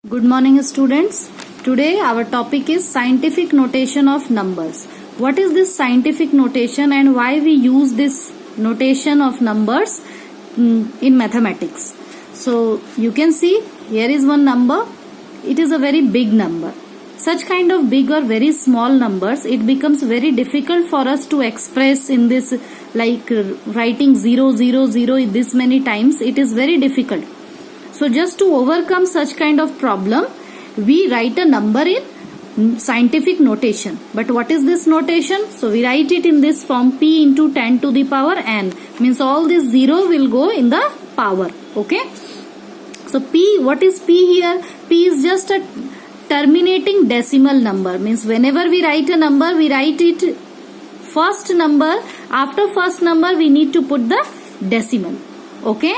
Good morning, students. Today our topic is scientific notation of numbers. What is this scientific notation and why we use this notation of numbers in mathematics? So you can see here is one number. It is a very big number. Such kind of big or very small numbers, it becomes very difficult for us to express in this, like writing 0, 0, 0 this many times. It is very difficult. So just to overcome such kind of problem, we write a number in scientific notation. But what is this notation? So we write it in this form: p into 10 to the power n. Means all this 0 will go in the power. Okay. So p, what is p here? P is just a terminating decimal number. Means whenever we write a number, we write it first number. After first number, we need to put the decimal. Okay.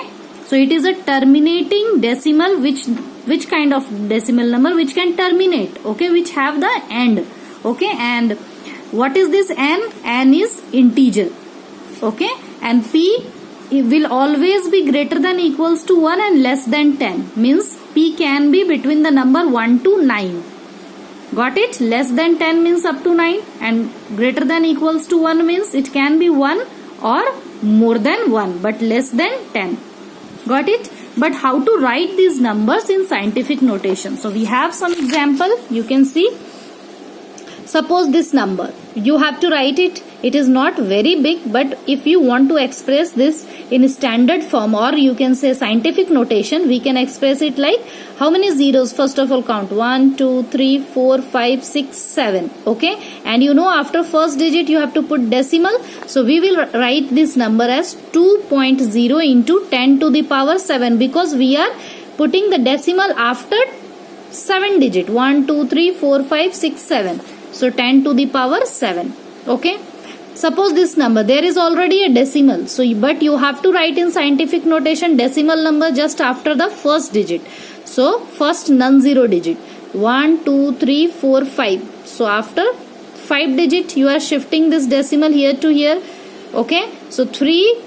So it is a terminating decimal, which kind of decimal number which can terminate, okay, which have the end, okay. And what is this n? N is integer, okay. And p will always be greater than equals to 1 and less than 10. Means p can be between the number 1 to 9. Got it? Less than 10 means up to 9 and greater than equals to 1 means it can be 1 or more than 1 but less than 10. Got it? But how to write these numbers in scientific notation? So we have some example. You can see. Suppose this number, you have to write it. It is not very big, but if you want to express this in standard form, or you can say scientific notation, we can express it like, how many zeros? First of all count 1, 2, 3, 4, 5, 6, 7. Okay. And you know after first digit you have to put decimal. So we will write this number as 2.0 into 10 to the power 7 because we are putting the decimal after 7 digit. 1, 2, 3, 4, 5, 6, 7. So 10 to the power 7. Okay. Suppose this number, there is already a decimal. So, but you have to write in scientific notation decimal number just after the first digit. So, first non-zero digit. 1, 2, 3, 4, 5. So, after 5 digit, you are shifting this decimal here to here. Okay. So, 3,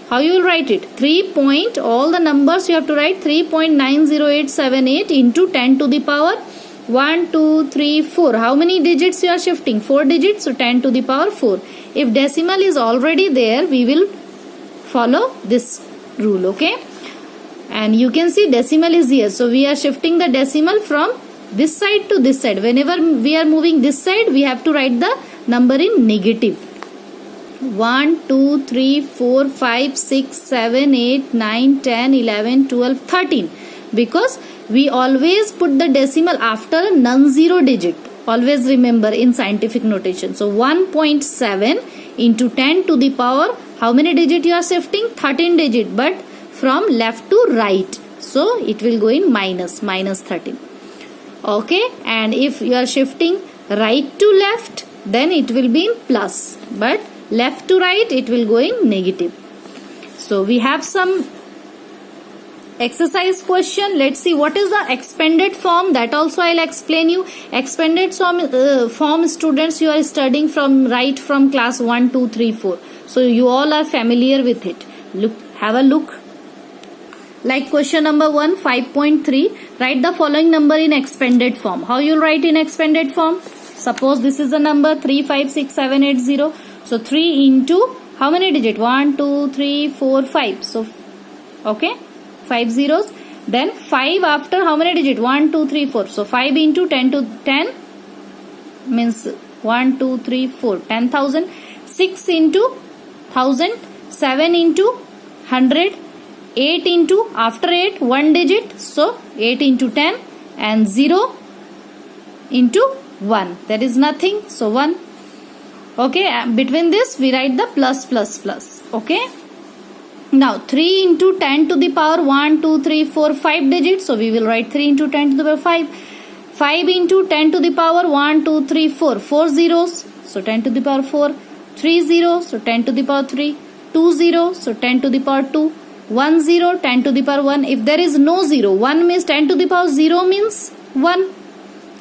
how you will write it? 3 point, all the numbers you have to write 3.90878 into 10 to the power 1, 2, 3, 4. How many digits you are shifting? 4 digits. So 10 to the power 4. If decimal is already there, we will follow this rule. Okay. And you can see decimal is here. So we are shifting the decimal from this side to this side. Whenever we are moving this side, we have to write the number in negative. 1, 2, 3, 4, 5, 6, 7, 8, 9, 10, 11, 12, 13. Because we always put the decimal after a non-zero digit. Always remember in scientific notation. So 1.7 into 10 to the power, how many digit you are shifting? 13 digit, but from left to right. So it will go in minus 13. Okay. And if you are shifting right to left, then it will be in plus. But left to right, it will go in negative. So we have some exercise question. Let's see what is the expanded form. That also I'll explain you. Expanded form students, you are studying from right from class 1, 2, 3, 4. So you all are familiar with it. Look, have a look. Like question number 1, 5.3. Write the following number in expanded form. How you'll write in expanded form? Suppose this is the number 356780. So 3 into how many digit? 1, 2, 3, 4, 5. So okay. 5 zeros. Then 5 after how many digit? 1, 2, 3, 4. So 5 into 10 to 10 means 1, 2, 3, 4. 10,000. 6 into 1000. 7 into 100. 8 into after 8 1 digit. So 8 into 10 and 0 into 1. There is nothing. So 1. Okay. Between this we write the plus plus plus. Okay. Now 3 into 10 to the power 1, 2, 3, 4, 5 digits. So we will write 3 into 10 to the power 5. 5 into 10 to the power 1, 2, 3, 4. 4 zeros. So 10 to the power 4. 3 zeros. So 10 to the power 3. 2 zeros. So 10 to the power 2. 1 0. 10 to the power 1. If there is no 0, 1 means 10 to the power 0 means 1.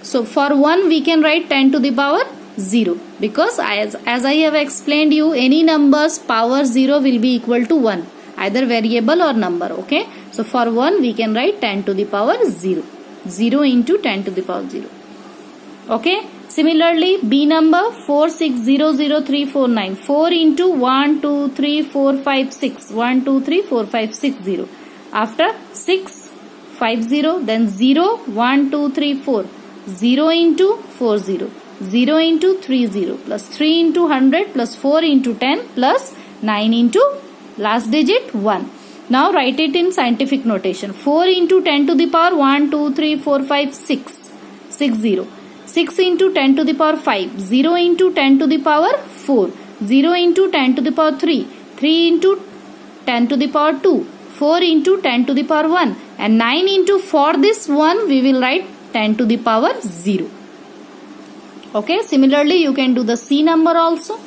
So for 1 we can write 10 to the power 0. Because as I have explained you, any numbers power 0 will be equal to 1. Either variable or number. Okay. So for 1 we can write 10 to the power 0. 0 into 10 to the power 0. Okay. Similarly, B number 4600349. 4 into 1, 2, 3, 4, 5, 6. 1, 2, 3, 4, 5, 6, 0. After 6, 5, 0. Then 0, 1, 2, 3, 4. 0 into 4, 0. 0 into 3, 0. Plus 3 into 100 plus 4 into 10 plus 9 into last digit 1. Now write it in scientific notation. 4 into 10 to the power 1, 2, 3, 4, 5, 6. 6, 0. 6 into 10 to the power 5. 0 into 10 to the power 4. 0 into 10 to the power 3. 3 into 10 to the power 2. 4 into 10 to the power 1. And 9 into, for this 1 we will write 10 to the power 0. Okay, similarly you can do the C number also.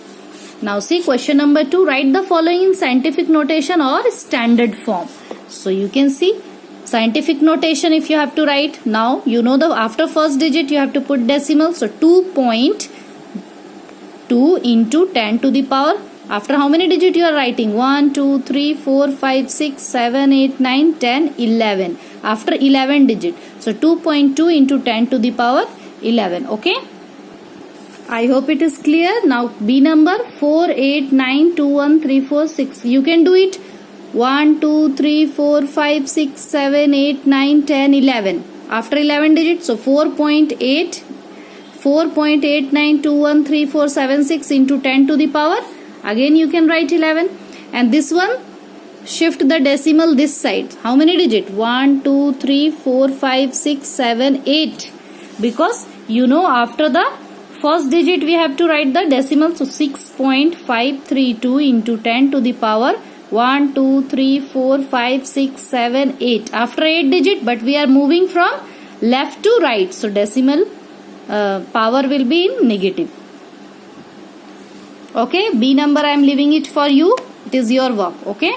Now see question number 2. Write the following in scientific notation or standard form. So you can see scientific notation if you have to write. Now you know the after first digit you have to put decimal. So 2.2 into 10 to the power. After how many digit you are writing? 1, 2, 3, 4, 5, 6, 7, 8, 9, 10, 11. After 11 digit. So 2.2 into 10 to the power 11. Okay. I hope it is clear. Now B number 4, 8, 9, 2, 1, 3, 4, 6. You can do it. 1, 2, 3, 4, 5, 6, 7, 8, 9, 10, 11. After 11 digits. So 4.8, 4.89213476 into 10 to the power. Again you can write 11. And this one, shift the decimal this side. How many digit? 1, 2, 3, 4, 5, 6, 7, 8. Because you know after the first digit we have to write the decimal. So 6.532 into 10 to the power 1, 2, 3, 4, 5, 6, 7, 8. After 8 digit, but we are moving from left to right. So decimal power will be in negative. Okay, B number I am leaving it for you. It is your work. Okay.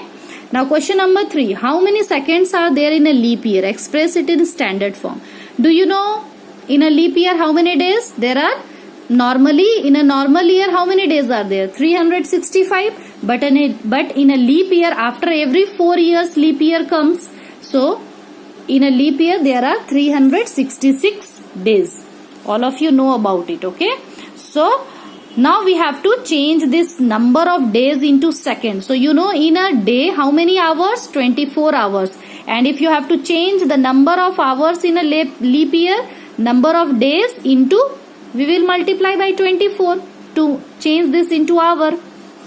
Now question number 3. How many seconds are there in a leap year? Express it in standard form. Do you know in a leap year how many days? There are normally in a normal year how many days are there? 365. But in a leap year, after every 4 years leap year comes. So in a leap year there are 366 days. All of you know about it. Okay. So now we have to change this number of days into seconds. So you know in a day how many hours? 24 hours. And if you have to change the number of hours in a leap year, number of days into, we will multiply by 24 to change this into hour.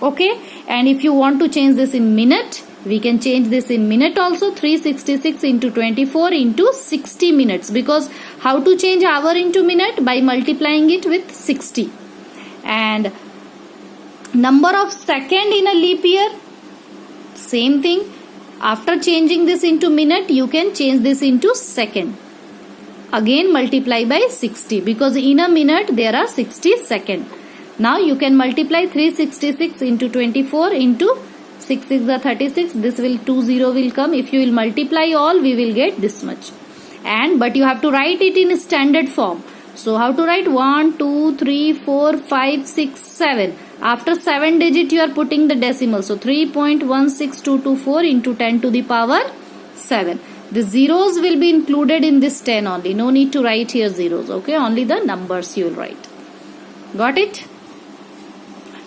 Okay. And if you want to change this in minute, we can change this in minute also. 366 into 24 into 60 minutes. Because how to change hour into minute? By multiplying it with 60. And number of second in a leap year, same thing. After changing this into minute, you can change this into second. Again multiply by 60 because in a minute there are 60 seconds. Now you can multiply 366 into 24 into 6 6 are 36. This will 20 will come. If you will multiply all, we will get this much. And but you have to write it in standard form. So how to write? 1, 2, 3, 4, 5, 6, 7. After 7 digit you are putting the decimal. So 3.16224 into 10 to the power 7. The zeros will be included in this 10 only. No need to write here zeros. Okay, only the numbers you will write. Got it?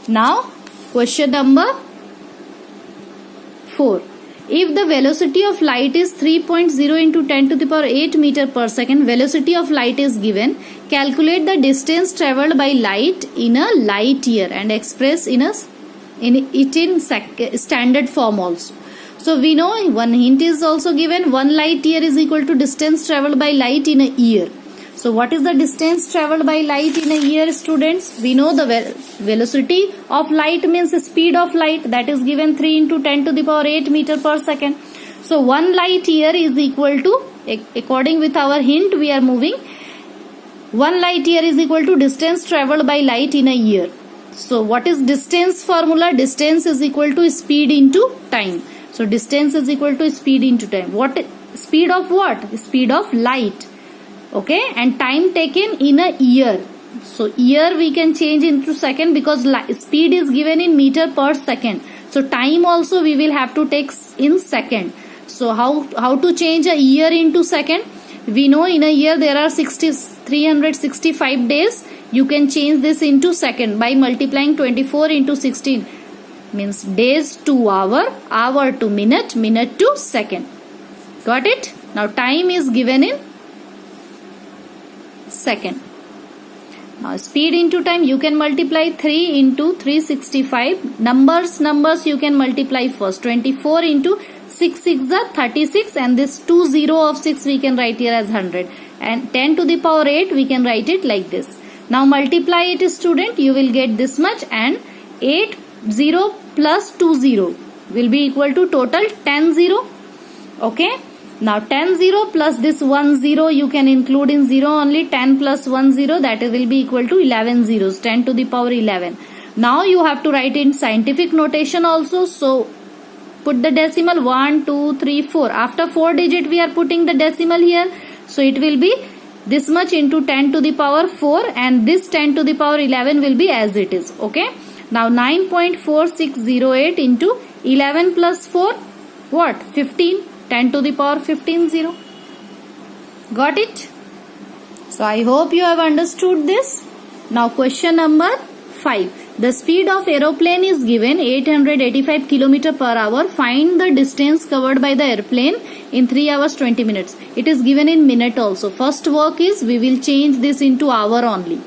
Now question number 4. If the velocity of light is 3.0 into 10 to the power 8 meter per second, velocity of light is given. Calculate the distance travelled by light in a light year and express in standard form also. So we know one hint is also given. 1 light year is equal to distance travelled by light in a year. So what is the distance travelled by light in a year, students? We know the velocity of light means speed of light, that is given 3 into 10 to the power 8 meter per second. So 1 light year is equal to, according with our hint we are moving, 1 light year is equal to distance travelled by light in a year. So what is distance formula? Distance is equal to speed into time. So distance is equal to speed into time. What speed of what? Speed of light. Okay, and time taken in a year. So year we can change into second because speed is given in meter per second. So time also we will have to take in second. So how to change a year into second? we know in a year there are 365 days. You can change this into second by multiplying 24 into 16. Means days to hour, hour to minute, minute to second. Got it? Now time is given in second. Now speed into time, you can multiply 3 into 365. Numbers you can multiply first. 24 into 6 6 are 36, and this 20 of 6 we can write here as 100. And 10 to the power 8 we can write it like this. Now multiply it, student, you will get this much, and 8 0 plus 20 will be equal to total 10 0. Okay. Now 10 0 plus this 1 0 you can include in 0 only. 10 plus 1 0, that will be equal to 11 zeros. 10 to the power 11. Now you have to write in scientific notation also. So put the decimal 1 2 3 4. After 4 digit we are putting the decimal here. So it will be this much into 10 to the power 4, and this 10 to the power 11 will be as it is. Okay. Now 9.4608 into 11 plus 4, what? 15. 10 to the power 15 0. Got it? So I hope you have understood this. Now question number 5. The speed of aeroplane is given 885 km per hour. Find the distance covered by the airplane in 3 hours 20 minutes. It is given in minute also. First work is we will change this into hour only.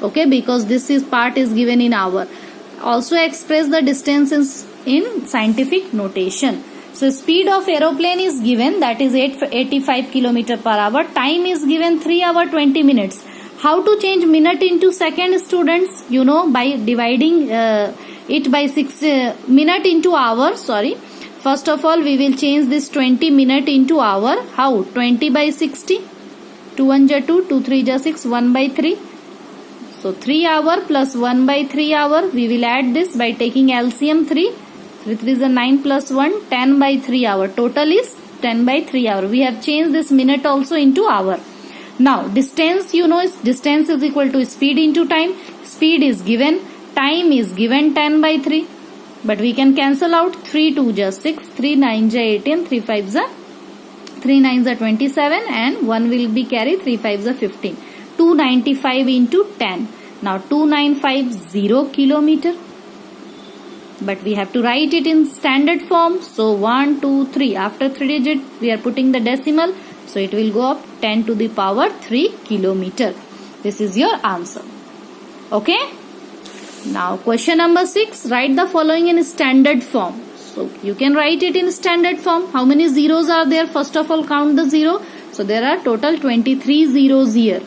Okay, because this is part is given in hour. Also express the distances in scientific notation. So speed of aeroplane is given, that is 885 km per hour. Time is given 3 hours 20 minutes. How to change minute into second, students? You know, by dividing it by 6 minute into hour. Sorry. First of all, we will change this 20 minute into hour. How? 20 by 60. 2 1 ja 2, 2 3 ja 6, 1 by 3. So 3 hour plus 1 by 3 hour. We will add this by taking LCM 3. 3 3 is a 9 plus 1, 10 by 3 hour. Total is 10 by 3 hour. We have changed this minute also into hour. Now distance, you know, distance is equal to speed into time. Speed is given, time is given 10 by 3. But we can cancel out 3 2 ja 6, 3 9 ja 18, 3 5 ja 3 9 ja 27, and 1 will be carry, 3 5 ja 15. 295 into 10. Now 2950 kilometer. But we have to write it in standard form. So 1 2 3. After 3 digit we are putting the decimal. So it will go up 10 to the power 3 kilometer. This is your answer. Okay. Now question number 6. Write the following in standard form. So you can write it in standard form. How many zeros are there? First of all, count the zero. So there are total 23 zeros here.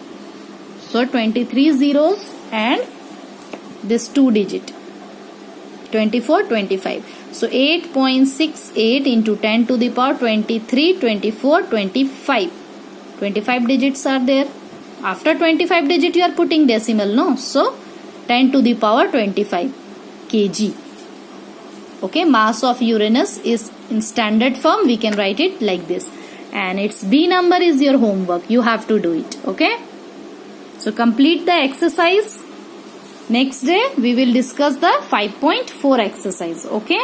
So 23 zeros and this 2 digit. 24, 25. So 8.68 into 10 to the power 23, 24, 25. 25 digits are there. After 25 digit you are putting decimal, no? So 10 to the power 25 kg. Okay, mass of Uranus is in standard form. We can write it like this. And its B number is your homework. You have to do it. Okay. So complete the exercise. Next day we will discuss the 5.4 exercise. Okay.